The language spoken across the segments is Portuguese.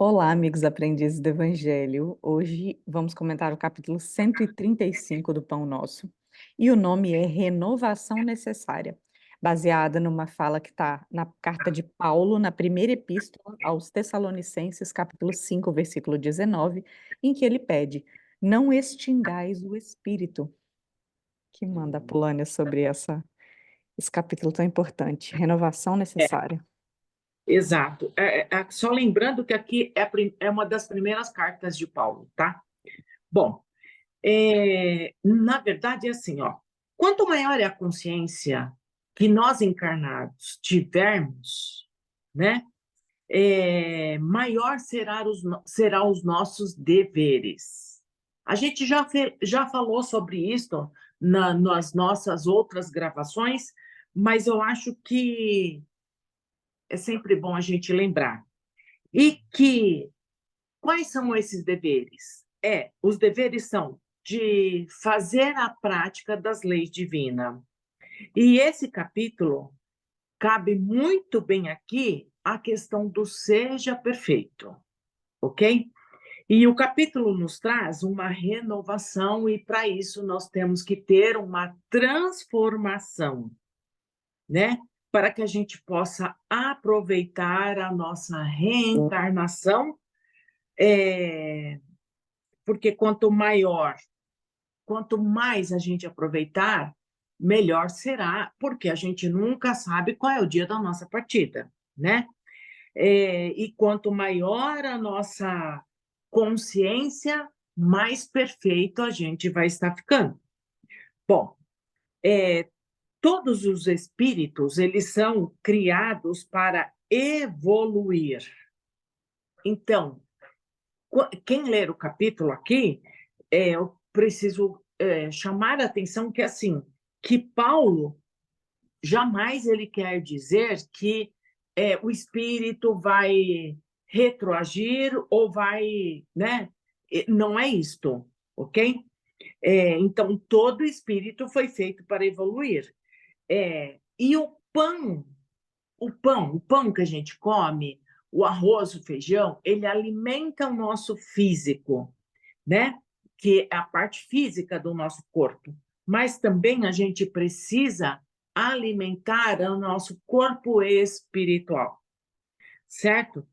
Olá, amigos aprendizes do Evangelho. Hoje vamos comentar o capítulo 135 do Pão Nosso. E o nome é Renovação Necessária, baseada numa fala que está na carta de Paulo, na primeira epístola aos Tessalonicenses, capítulo 5, versículo 19, em que ele pede: Não extingais o espírito. Que manda a Polônia sobre esse capítulo tão importante, Renovação É, Necessária. exato. Só lembrando que aqui é uma das primeiras cartas de Paulo, tá? Bom, na verdade é assim, ó. Quanto maior é a consciência que nós encarnados tivermos, né? Maior será os nossos deveres. A gente já falou sobre isso nas nossas outras gravações, mas eu acho que é sempre bom a gente lembrar. E que quais são esses deveres? Os deveres são de fazer a prática das leis divinas. E esse capítulo cabe muito bem aqui a questão do seja perfeito, ok? E o capítulo nos traz uma renovação, e para isso nós temos que ter uma transformação, né? Para que a gente possa aproveitar a nossa reencarnação, porque quanto mais a gente aproveitar, melhor será, porque a gente nunca sabe qual é o dia da nossa partida, né? E quanto maior a nossa consciência, mais perfeito a gente vai estar ficando. Bom, todos os espíritos, eles são criados para evoluir. Então, quem ler o capítulo aqui, eu preciso chamar a atenção que, assim, que Paulo jamais ele quer dizer que o espírito vai retroagir ou vai, né? Não é isto, ok? Então, todo espírito foi feito para evoluir. E o pão que a gente come, o arroz, o feijão, ele alimenta o nosso físico, né? Que é a parte física do nosso corpo. Mas também a gente precisa alimentar o nosso corpo espiritual, certo?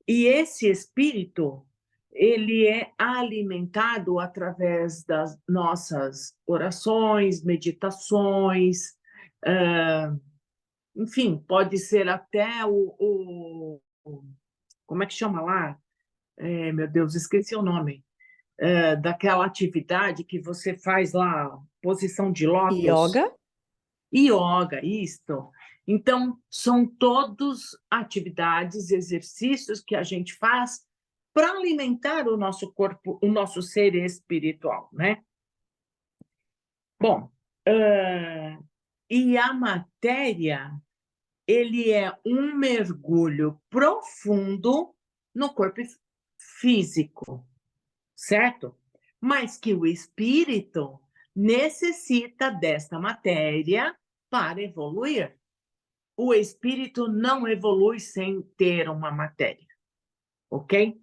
E esse espírito, ele é alimentado através das nossas orações, meditações, enfim, pode ser até como é que chama lá? Meu Deus, esqueci o nome. Daquela atividade que você faz lá, posição de lótus. Yoga. Yoga, isto. Então, são todos atividades, exercícios que a gente faz para alimentar o nosso corpo, o nosso ser espiritual, né? Bom, e a matéria, ele é um mergulho profundo no corpo físico, certo? Mas que o espírito necessita desta matéria para evoluir. O espírito não evolui sem ter uma matéria, ok?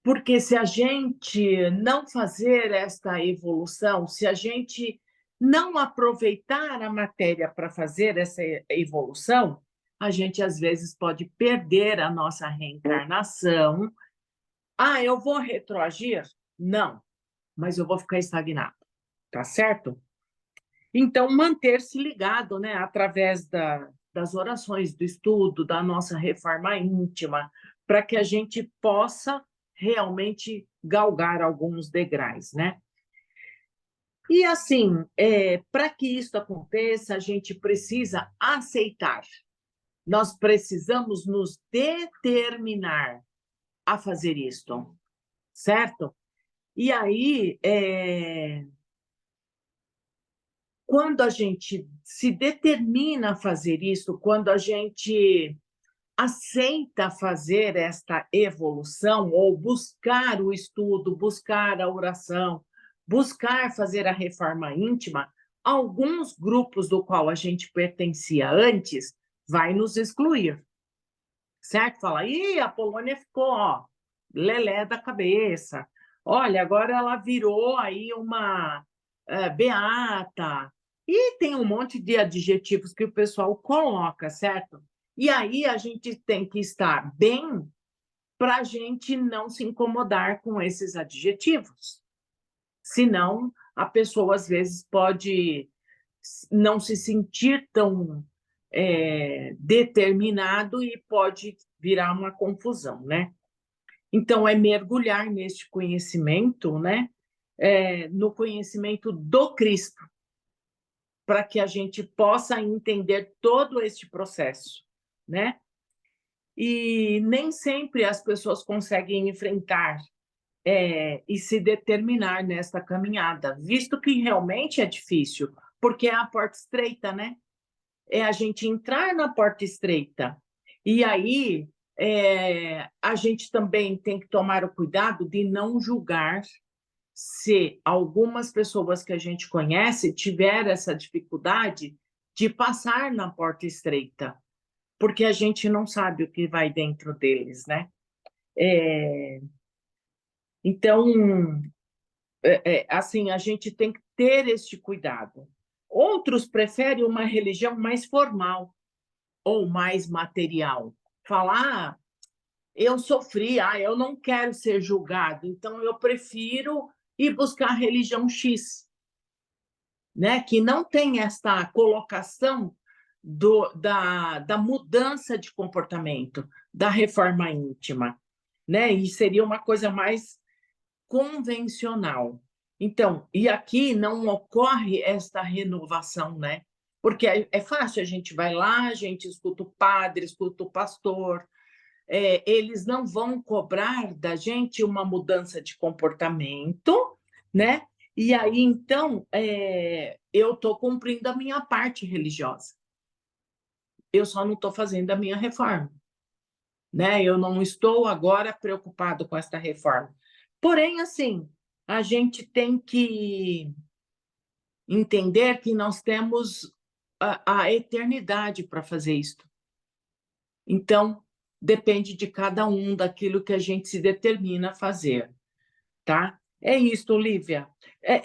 Porque se a gente não fazer esta evolução, se a gente não aproveitar a matéria para fazer essa evolução, a gente às vezes pode perder a nossa reencarnação. Eu vou retroagir? Não, mas eu vou ficar estagnado, tá certo? Então, manter-se ligado, né, através das orações, do estudo, da nossa reforma íntima, para que a gente possa realmente galgar alguns degraus, né? E assim, para que isso aconteça, a gente precisa aceitar. Nós precisamos nos determinar a fazer isto, certo? E aí, quando a gente se determina a fazer isso, quando a gente aceita fazer esta evolução, ou buscar o estudo, buscar a oração, buscar fazer a reforma íntima, alguns grupos do qual a gente pertencia antes vai nos excluir, certo? Fala, ih, a Polônia ficou, ó, lelé da cabeça. Olha, agora ela virou aí uma beata. E tem um monte de adjetivos que o pessoal coloca, certo? E aí a gente tem que estar bem para a gente não se incomodar com esses adjetivos. Senão, a pessoa às vezes pode não se sentir tão determinado e pode virar uma confusão, né? Então, é mergulhar neste conhecimento, né? No conhecimento do Cristo, para que a gente possa entender todo este processo, né? E nem sempre as pessoas conseguem enfrentar e se determinar nesta caminhada, visto que realmente é difícil, porque é a porta estreita, né? É a gente entrar na porta estreita. E aí a gente também tem que tomar o cuidado de não julgar se algumas pessoas que a gente conhece tiver essa dificuldade de passar na porta estreita, porque a gente não sabe o que vai dentro deles, né? Então, assim, a gente tem que ter este cuidado. Outros preferem uma religião mais formal ou mais material. Falar, eu sofri, eu não quero ser julgado, então eu prefiro ir buscar a religião X, né? Que não tem esta colocação da mudança de comportamento, da reforma íntima, né? E seria uma coisa mais convencional. Então, e aqui não ocorre esta renovação, né? Porque é fácil, a gente vai lá, a gente escuta o padre, escuta o pastor, eles não vão cobrar da gente uma mudança de comportamento, né? E aí, então, eu estou cumprindo a minha parte religiosa. Eu só não estou fazendo a minha reforma, né? Eu não estou agora preocupado com esta reforma. Porém, assim, a gente tem que entender que nós temos a eternidade para fazer isto. Então, depende de cada um daquilo que a gente se determina a fazer, tá? É isso, Olivia.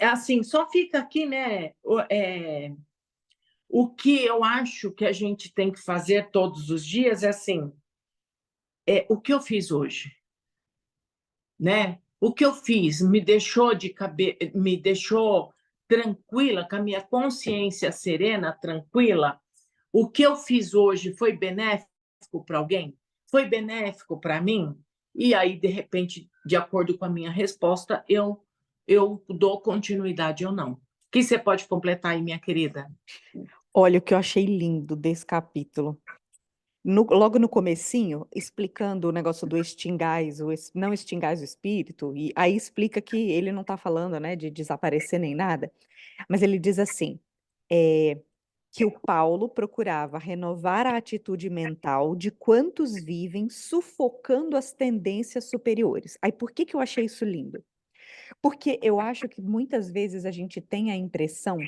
Assim, só fica aqui, né? O que eu acho que a gente tem que fazer todos os dias é assim, o que eu fiz hoje, né? O que eu fiz me deixou tranquila, com a minha consciência serena, tranquila. O que eu fiz hoje foi benéfico para alguém? Foi benéfico para mim? E aí, de repente, de acordo com a minha resposta, eu dou continuidade ou não. O que você pode completar aí, minha querida? Olha, o que eu achei lindo desse capítulo. Logo no comecinho, explicando o negócio do não extingais o espírito, e aí explica que ele não está falando, né, de desaparecer nem nada, mas ele diz assim, é, que o Paulo procurava renovar a atitude mental de quantos vivem sufocando as tendências superiores. Aí por que que eu achei isso lindo? Porque eu acho que muitas vezes a gente tem a impressão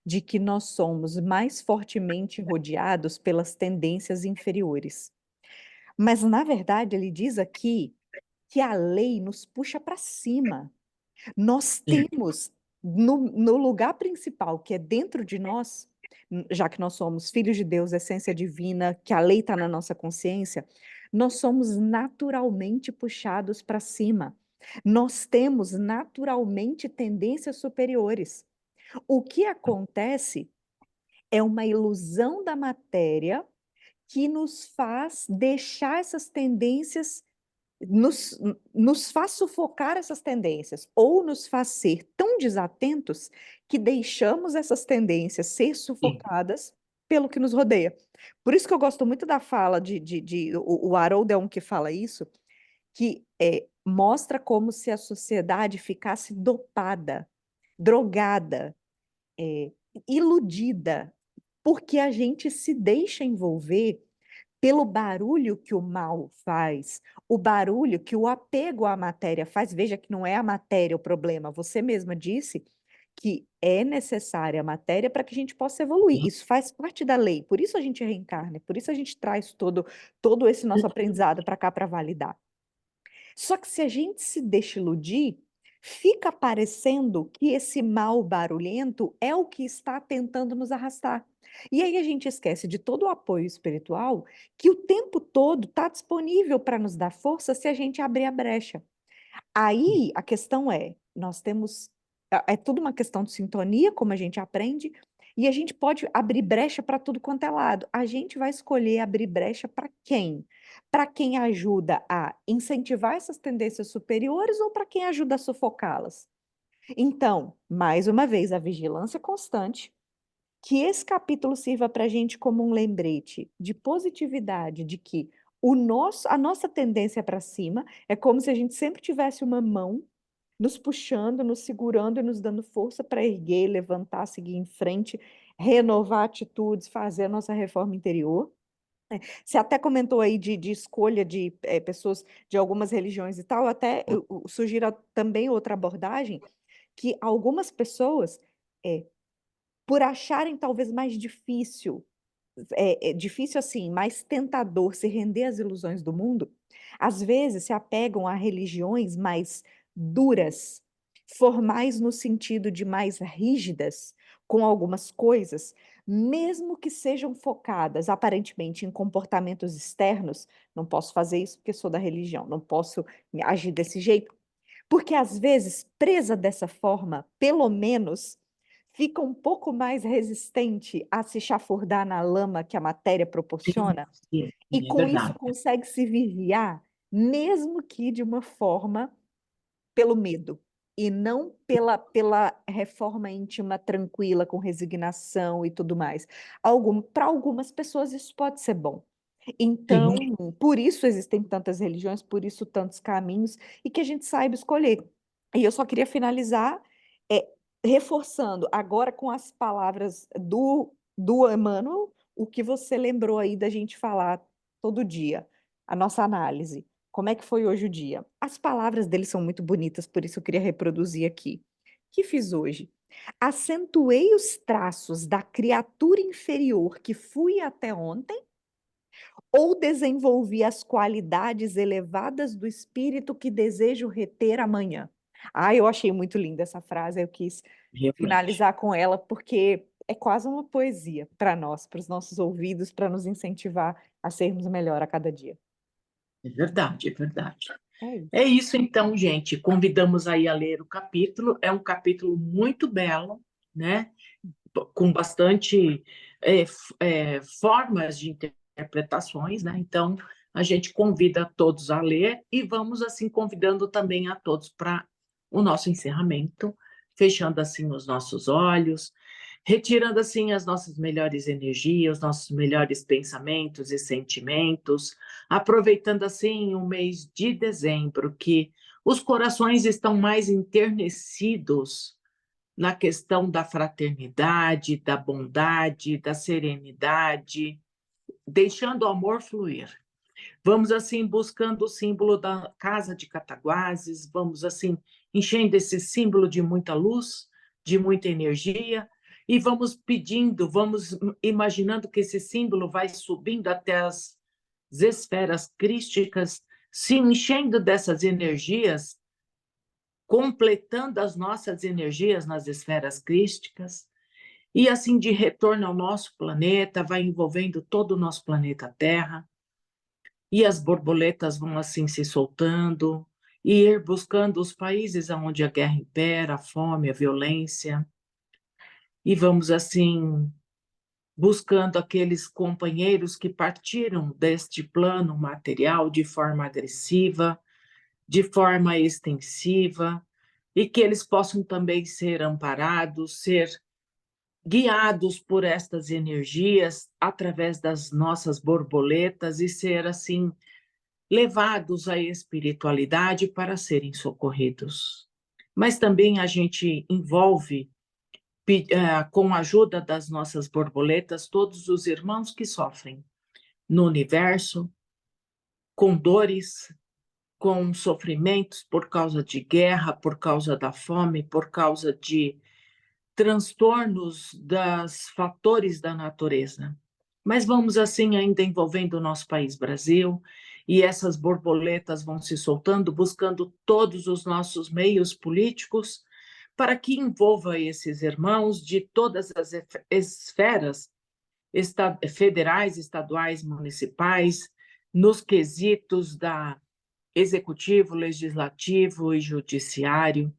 de que nós somos mais fortemente rodeados pelas tendências inferiores. Mas, na verdade, ele diz aqui que a lei nos puxa para cima. Nós temos, no lugar principal, que é dentro de nós, já que nós somos filhos de Deus, essência divina, que a lei está na nossa consciência, nós somos naturalmente puxados para cima. Nós temos naturalmente tendências superiores. O que acontece é uma ilusão da matéria que nos faz deixar essas tendências, nos, nos faz sufocar essas tendências, ou nos faz ser tão desatentos que deixamos essas tendências ser sufocadas pelo que nos rodeia. Por isso que eu gosto muito da fala o Harold é um que fala isso, que mostra como se a sociedade ficasse dopada, drogada, é, iludida, porque a gente se deixa envolver pelo barulho que o mal faz, o barulho que o apego à matéria faz. Veja que não é a matéria o problema. Você mesma disse que é necessária a matéria para que a gente possa evoluir. Isso faz parte da lei, por isso a gente reencarna, por isso a gente traz todo esse nosso aprendizado para cá para validar. Só que se a gente se deixa iludir, fica parecendo que esse mal barulhento é o que está tentando nos arrastar. E aí a gente esquece de todo o apoio espiritual que o tempo todo está disponível para nos dar força se a gente abrir a brecha. Aí a questão é, nós temos, é tudo uma questão de sintonia, como a gente aprende, e a gente pode abrir brecha para tudo quanto é lado. A gente vai escolher abrir brecha para quem? Para quem ajuda a incentivar essas tendências superiores ou para quem ajuda a sufocá-las? Então, mais uma vez, a vigilância constante, que esse capítulo sirva para a gente como um lembrete de positividade, de que a nossa tendência é para cima, é como se a gente sempre tivesse uma mão nos puxando, nos segurando e nos dando força para erguer, levantar, seguir em frente, renovar atitudes, fazer a nossa reforma interior. Você até comentou aí de escolha de pessoas de algumas religiões e tal, eu sugiro também outra abordagem, que algumas pessoas, por acharem talvez mais difícil é difícil assim, mais tentador se render às ilusões do mundo, às vezes se apegam a religiões mais duras, formais no sentido de mais rígidas com algumas coisas, mesmo que sejam focadas aparentemente em comportamentos externos, não posso fazer isso porque sou da religião, não posso agir desse jeito, porque às vezes, presa dessa forma, pelo menos fica um pouco mais resistente a se chafurdar na lama que a matéria Sim, proporciona, sim, e é com isso verdade. consegue se vigiar, mesmo que de uma forma pelo medo, e não pela reforma íntima tranquila, com resignação e tudo mais. Para algumas pessoas isso pode ser bom. Então, Sim, por isso existem tantas religiões, por isso tantos caminhos, e que a gente saiba escolher. E eu só queria finalizar é, reforçando agora com as palavras do Emmanuel, o que você lembrou aí da gente falar todo dia, a nossa análise. Como é que foi hoje o dia? As palavras dele são muito bonitas, por isso eu queria reproduzir aqui. O que fiz hoje? Acentuei os traços da criatura inferior que fui até ontem ou desenvolvi as qualidades elevadas do espírito que desejo reter amanhã? Ah, eu achei muito linda essa frase, eu quis realmente. finalizar com ela, porque é quase uma poesia para nós, para os nossos ouvidos, para nos incentivar a sermos melhor a cada dia. É verdade, é verdade. É É isso. isso então, gente. Convidamos aí a ler o capítulo. É um capítulo muito belo, né? Com bastante formas de interpretações, né? Então, a gente convida todos a ler e vamos, assim, convidando também a todos para o nosso encerramento, fechando, assim, os nossos olhos, retirando, assim, as nossas melhores energias, os nossos melhores pensamentos e sentimentos, aproveitando, assim, o mês de dezembro, que os corações estão mais enternecidos na questão da fraternidade, da bondade, da serenidade, deixando o amor fluir. Vamos assim buscando o símbolo da casa de Cataguases, vamos assim enchendo esse símbolo de muita luz, de muita energia e vamos pedindo, vamos imaginando que esse símbolo vai subindo até as esferas crísticas, se enchendo dessas energias, completando as nossas energias nas esferas crísticas, e assim de retorno ao nosso planeta, vai envolvendo todo o nosso planeta Terra, e as borboletas vão assim se soltando, e ir buscando os países onde a guerra impera, a fome, a violência, e vamos assim buscando aqueles companheiros que partiram deste plano material de forma agressiva, de forma extensiva, e que eles possam também ser amparados, ser guiados por estas energias através das nossas borboletas e ser assim levados à espiritualidade para serem socorridos. Mas também a gente envolve com a ajuda das nossas borboletas todos os irmãos que sofrem no universo com dores, com sofrimentos por causa de guerra, por causa da fome, por causa de transtornos dos fatores da natureza. Mas vamos assim ainda envolvendo o nosso país Brasil, e essas borboletas vão se soltando, buscando todos os nossos meios políticos para que envolva esses irmãos de todas as esferas federais, estaduais, municipais, nos quesitos da executivo, legislativo e judiciário,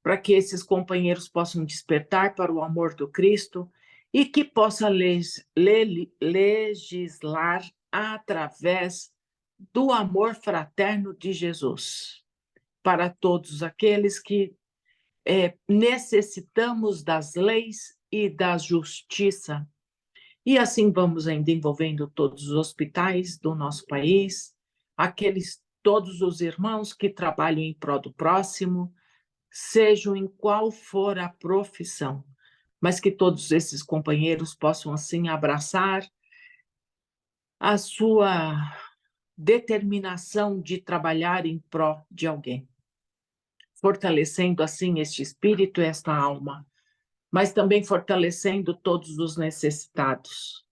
para que esses companheiros possam despertar para o amor do Cristo e que possa legislar através do amor fraterno de Jesus para todos aqueles que necessitamos das leis e da justiça. E assim vamos ainda envolvendo todos os hospitais do nosso país, todos os irmãos que trabalham em prol do próximo, sejam em qual for a profissão, mas que todos esses companheiros possam assim abraçar a sua determinação de trabalhar em prol de alguém, fortalecendo assim este espírito e esta alma, mas também fortalecendo todos os necessitados.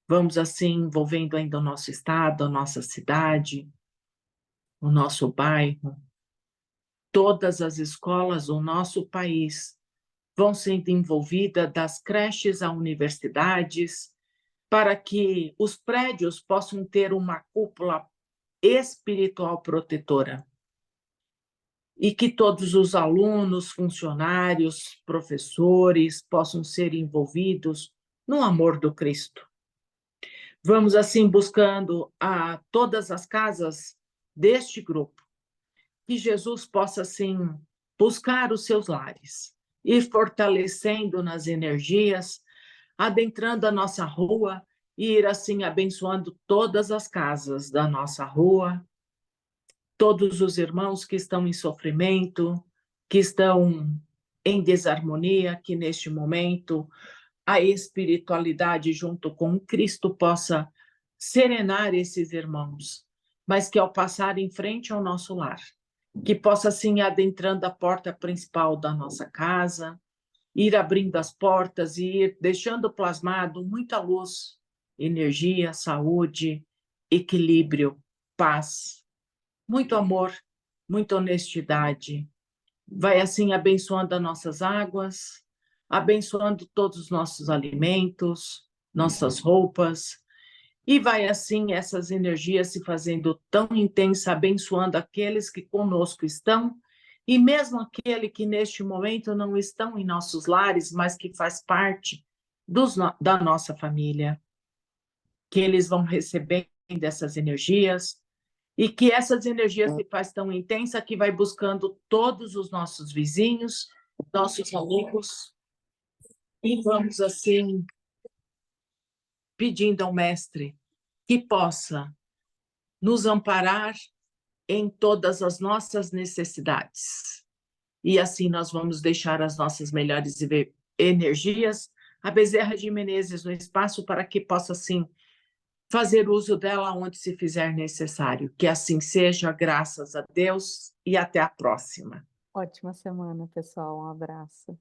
Vamos assim envolvendo ainda o nosso estado, a nossa cidade, o nosso bairro, todas as escolas do nosso país vão sendo envolvidas, das creches a universidades, para que os prédios possam ter uma cúpula espiritual protetora e que todos os alunos, funcionários, professores possam ser envolvidos no amor do Cristo. Vamos assim buscando a todas as casas deste grupo, que Jesus possa assim buscar os seus lares, ir fortalecendo nas energias, adentrando a nossa rua, e ir assim abençoando todas as casas da nossa rua, todos os irmãos que estão em sofrimento, que estão em desarmonia, que neste momento a espiritualidade junto com Cristo possa serenar esses irmãos, mas que ao passar em frente ao nosso lar, que possa assim adentrando a porta principal da nossa casa, ir abrindo as portas e ir deixando plasmado muita luz, energia, saúde, equilíbrio, paz, muito amor, muita honestidade. Vai assim abençoando as nossas águas, abençoando todos os nossos alimentos, nossas roupas, e vai assim essas energias se fazendo tão intensa, abençoando aqueles que conosco estão, e mesmo aquele que neste momento não estão em nossos lares, mas que faz parte da nossa família, que eles vão recebendo essas energias, e que essas energias se faz tão intensa que vai buscando todos os nossos vizinhos, nossos amigos, e vamos assim pedindo ao Mestre que possa nos amparar em todas as nossas necessidades. E assim nós vamos deixar as nossas melhores energias a Bezerra de Menezes no espaço para que possa assim fazer uso dela onde se fizer necessário. Que assim seja, graças a Deus, e até a próxima. Ótima semana, pessoal. Um abraço.